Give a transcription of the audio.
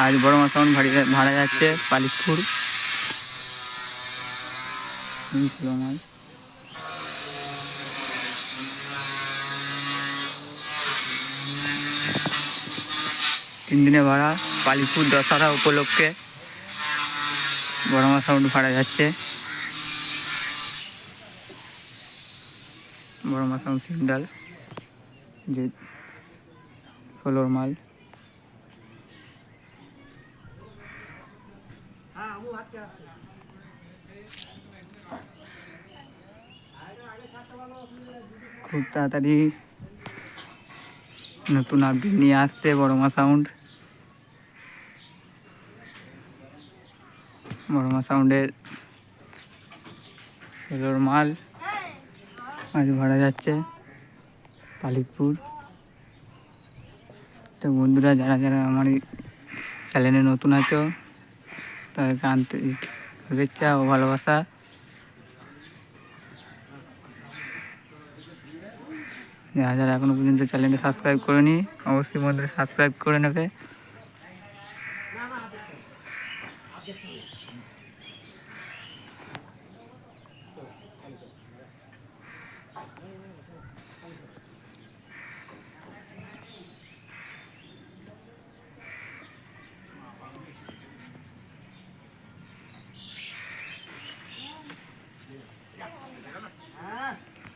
আজ বড় মা সাউন্ড ভাড়া যাচ্ছে পালিশপুর। মাল 3 দিনে ভাড়া পালিশপুর দশহরা উপলক্ষে বড় মা সাউন্ড ভাড়া যাচ্ছে। বড় মা সাউন্ড সিন্ডাল যে 16 মাল। খুব তাড়াতাড়ি নতুন আপডেট নিয়ে আসছে বড় মা সাউন্ড। বড় মা সাউন্ডের 16 মাল আজ ভাড়া যাচ্ছে পালিশপুর। তো বন্ধুরা, যারা যারা আমার এই চ্যানেলে নতুন আছো তাদেরকে আন্তরিক শুভেচ্ছা ও ভালোবাসা। যারা যারা এখনো পর্যন্ত চ্যানেলটি সাবস্ক্রাইব করেনি অবশ্যই বন্ধুরা সাবস্ক্রাইব করে নেবে।